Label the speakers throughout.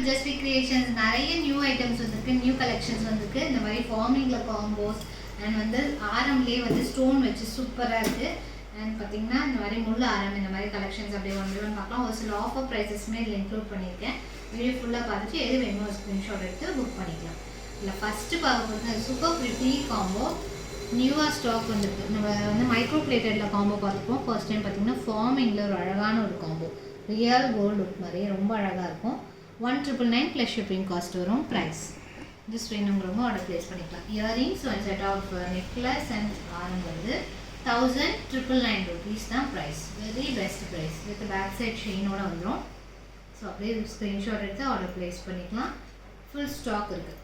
Speaker 1: Just creations. நிறைய new items வந்திருக்கு, new collections வந்திருக்கு. இந்த மாதிரி ஃபார்மிங்கில் காம்போஸ் அண்ட் வந்து ஆரம்லேயே வந்து ஸ்டோன் வச்சு சூப்பராக இருக்குது. அண்ட் பார்த்தீங்கன்னா இந்த மாதிரி முள் ஆரம் இந்த மாதிரி கலெக்ஷன்ஸ் அப்படியே ஒன்று பார்க்கலாம். ஒரு சில ஆஃபர் ப்ரைஸஸ்மே இதில் இன்க்ளூட் பண்ணியிருக்கேன். வீடியோ ஃபுல்லாக பார்த்துட்டு எது வேணுமோ ஸ்க்ரீன்ஷாட் எடுத்து புக் பண்ணிக்கலாம். இல்லை ஃபஸ்ட்டு பார்க்க போகிறது சூப்பர் ப்ரிட்டி காம்போ நியூவாக ஸ்டாக் வந்துருக்கு. நம்ம வந்து மைக்ரோ பிளேட்டடில் காம்போ பார்த்துப்போம். ஃபர்ஸ்ட் டைம் பார்த்திங்கன்னா ஃபார்மிங்கில் ஒரு அழகான ஒரு காம்போ ரியல் கோல்டு லுக் மாதிரி ரொம்ப அழகாக இருக்கும். 1,999 ப்ளஸ் ஷிப்பிங் காஸ்ட் வரும். ப்ரைஸ் ஜஸ்ட் வேணுங்கிறவங்க ஆர்டர் ப்ளேஸ் பண்ணிக்கலாம். Earrings one set of necklace and ஆரம் வருது. 1,999 rupees தான் price. Very best price. With back side செயினோடு வந்துடும். ஸோ அப்படியே ஸ்க்ரீன்ஷாட் எடுத்து ஆர்டர் ப்ளேஸ் பண்ணிக்கலாம். ஃபுல் ஸ்டாக் இருக்குது.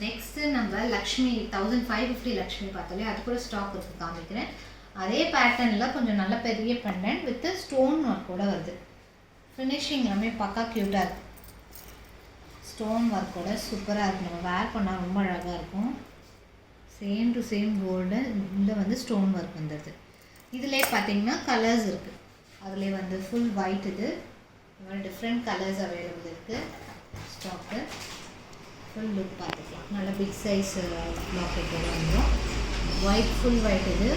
Speaker 1: நெக்ஸ்ட்டு நம்ம லக்ஷ்மி 1,550 லக்ஷ்மி பார்த்தாலே அது கூட ஸ்டாக் இருக்குது, காமிக்கிறேன். அதே பேட்டர்னில் கொஞ்சம் நல்ல பெரிய பெண்டன்ட் வித் ஸ்டோன் ஒர்க்கோட வருது. ஃபினிஷிங் எல்லாமே பக்கா க்யூட்டாக இருக்குது. ஸ்டோன் ஒர்க்கோட சூப்பராக இருக்குது. நம்ம வேர் பண்ணால் ரொம்ப அழகாக இருக்கும். Same to same gold. இதில் வந்து ஸ்டோன் ஒர்க் வந்துடுது. இதிலே பார்த்தீங்கன்னா கலர்ஸ் இருக்குது. அதிலே வந்து ஃபுல் ஒயிட், இது டிஃப்ரெண்ட் கலர்ஸ் அவைலபிள் இருக்குது ஸ்டாக்கு. ஃபுல் லுக் பார்த்துக்கலாம். நல்ல பிக் சைஸ் லாக்கெட்டோட வந்துடும். White full white. இது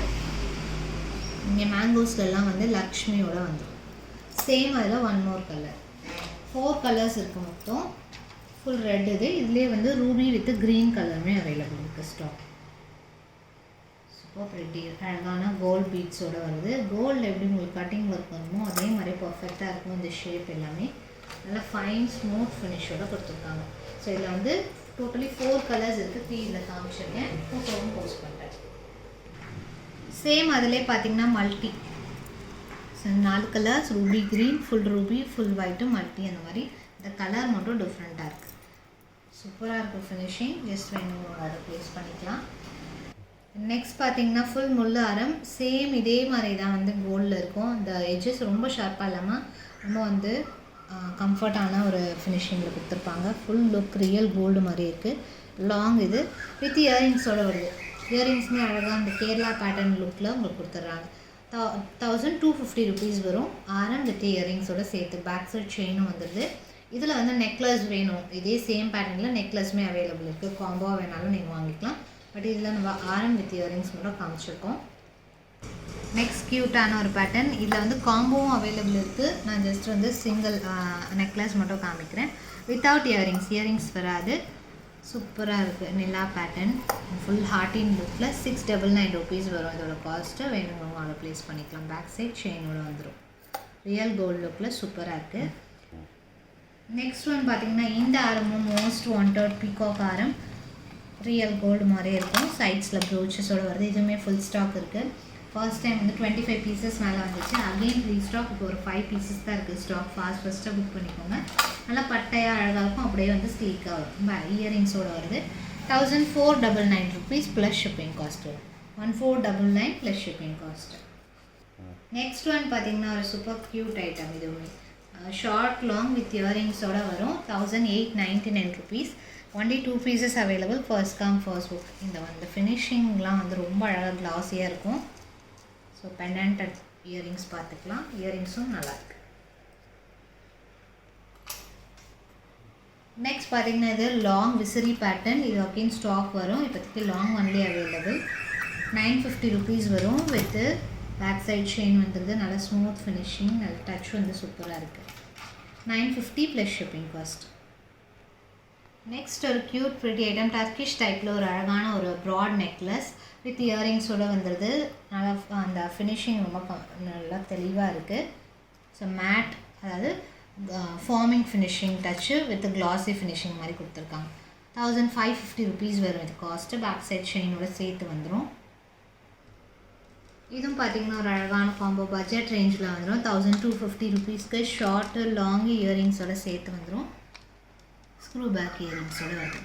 Speaker 1: இங்கே மேங்கோஸ்லாம் வந்து லக்ஷ்மியோட வந்துடும். சேம் அதில் ஒன் மோர் கலர். 4 கலர்ஸ் இருக்குது மொத்தம். Full red. இது இதுலேயே வந்து ரூபி வித் க்ரீன் கலருமே அவைலபிள் இருக்குது ஸ்டாக். சூப்பர் ப்ரிட்டி அழகான கோல்டு பீட்ஸோடு வருது. கோல்டு எப்படி உங்களுக்கு கட்டிங் ஒர்க் வருமோ அதே மாதிரி பர்ஃபெக்டாக இருக்கும். இந்த ஷேப் எல்லாமே நல்லா ஃபைன் ஸ்மூத் ஃபினிஷோடு கொடுத்துருக்காங்க. ஸோ இதில் வந்து டோட்டலி 4 கலர்ஸ் இருக்குது. 3 இதில் காமிச்சிருக்கேன். ஃபோட்டோவும் போஸ்ட் பண்ணுறேன். சேம் அதிலே பார்த்தீங்கன்னா multi 4 colours. Ruby green, full Ruby, full white, multi. அந்த மாதிரி இந்த கலர் மட்டும் டிஃப்ரெண்ட்டாக இருக்குது. சூப்பராக இருக்குது ஃபினிஷிங். ஜஸ்ட் வேணும் ஆர்டர் ப்ளேஸ் பண்ணிக்கலாம். நெக்ஸ்ட் பார்த்தீங்கன்னா ஃபுல் முள் ஆரம். சேம் இதே மாதிரி தான் வந்து கோல்டில் இருக்கும். இந்த எட்ஜஸ் ரொம்ப ஷார்ப்பாக இல்லாமல் ரொம்ப வந்து கம்ஃபர்டான ஒரு ஃபினிஷிங்கில் கொடுத்துருப்பாங்க. ஃபுல் லுக் ரியல் கோல்டு மாதிரி இருக்குது. லாங் இது வித் இயரிங்ஸோடு வருது. இயரிங்ஸ்மே அழகாக இந்த கேரளா பேட்டர்ன் லுக்கில் உங்களுக்கு கொடுத்துட்றாங்க. 1,250 rupees வரும். ஆரம் வித் இயரிங்ஸோடு சேர்த்து. பேக் சைட் செயினும் வந்துடுது. இதில் வந்து நெக்லஸ் வேணும், இதே சேம் பேட்டர்னில் நெக்லஸ்மே அவைலபிள் இருக்குது. காம்போவாக வேணாலும் நீங்கள் வாங்கிக்கலாம். பட் இதில் நம்ம ஆரம் வித் இயரிங்ஸ் மட்டும் காமிச்சிருக்கோம். நெக்ஸ்ட் க்யூட்டான ஒரு பேட்டர்ன். இதில் வந்து காம்போவும் அவைலபிள் இருக்குது. நான் ஜஸ்ட் வந்து சிங்கிள் நெக்லஸ் மட்டும் காமிக்கிறேன். Without earrings. இயரிங்ஸ் வராது. சூப்பராக இருக்குது. நிலா பேட்டர்ன் ஃபுல் ஹார்ட்டின் லுக்கில் 699 rupees வரும். இதோட காஸ்ட்டு வேணுங்க அதை ப்ளேஸ் பண்ணிக்கலாம். பேக் சைட் செயினோட வந்துடும். ரியல் கோல்டு லுக்கில் சூப்பராக இருக்குது. நெக்ஸ்ட் ஒன் பார்த்திங்கன்னா இந்த ஆரமும் மோஸ்ட் வாண்டட் பீகாக் ஆரம். ரியல் கோல்டு மாதிரியே இருக்கும். சைட்ஸில் ப்ரோச்சஸோடு வருது. இதுவுமே ஃபுல் ஸ்டாக் இருக்குது. ஃபர்ஸ்ட் டைம் வந்து 25 பீசஸ் மேலே வந்துச்சு. Again restock. இப்போ ஒரு 5 பீசஸ் தான் இருக்குது ஸ்டாக். ஃபஸ்ட்டாக புக் பண்ணிக்கோங்க. நல்லா பட்டையாக அழகாக இருக்கும். அப்படியே வந்து ஸ்லீக்காக வரும். இயரிங்ஸோடு வருது. 1,499 rupees ப்ளஸ் ஷிப்பிங் காஸ்ட் வரும். 1,499 plus shipping cost. Next one பார்த்திங்கன்னா ஒரு சூப்பர் க்யூட் ஐட்டம். இதுவுமே ஷார்ட் லாங் வித் இயரிங்ஸோடு வரும். 1,899 rupees. Only 2 pieces available. First come first book. இந்த வந்து ஃபினிஷிங்லாம் வந்து ரொம்ப அழகாக கிளாஸியாக இருக்கும். ஸோ பெண்டன்ட் இயரிங்ஸ் பார்த்துக்கலாம். இயரிங்ஸும் நல்லாயிருக்கு. நெக்ஸ்ட் பார்த்தீங்கன்னா இது லாங் விசிறி பேட்டர்ன். இது அகெயின் ஸ்டாக் வரும். இப்போதைக்கு லாங் ஒன்லி அவைலபிள். 950 rupees வரும். வித்து பேக் சைட் செயின் வந்துடுது. நல்லா ஸ்மூத் ஃபினிஷிங். நல்ல டச் வந்து சூப்பராக இருக்குது. 950 ப்ளஸ் ஷிப்பிங் காஸ்ட். நெக்ஸ்ட் ஒரு க்யூட் ப்ரிட்டி ஐட்டம். டர்க்கிஷ் டைப்பில் ஒரு அழகான ஒரு ப்ராட் நெக்லஸ் வித் இயரிங்ஸோடு வந்துடுது. நல்லா அந்த ஃபினிஷிங் ரொம்ப நல்லா தெளிவாக இருக்குது. ஸோ மேட், அதாவது forming finishing touch with classy finishing மாதிரி கொடுத்துருக்காங்க. 1,550 rupees வரும் இது காஸ்ட்டு. பேக் சைட் செயினோட சேர்த்து வந்துடும். இதுவும் பார்த்திங்கன்னா ஒரு அழகான காம்போ. பட்ஜெட் ரேஞ்சில் வந்துடும். 1,250 rupeesக்கு ஷார்ட்டு லாங் இயரிங்ஸோடு சேர்த்து வந்துடும். ஸ்க்ரூ பேக் இயரிங்ஸோடு வருது.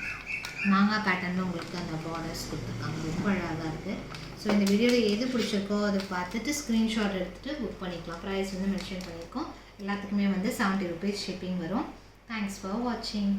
Speaker 1: மாங்காய் பேட்டர்னில் உங்களுக்கு அந்த பார்டர்ஸ் கொடுத்துருக்காங்க. ரொம்ப அழகாக இருக்குது. ஸோ இந்த வீடியோவில் எது பிடிச்சிருக்கோ அதை பார்த்துட்டு ஸ்க்ரீன்ஷாட் எடுத்துகிட்டு புக் பண்ணிக்கலாம். ப்ரைஸ் வந்து மென்ஷன் பண்ணியிருக்கோம். எல்லாத்துக்குமே வந்து 70 rupees ஷிப்பிங் வரும். தேங்க்ஸ் ஃபார் வாட்சிங்.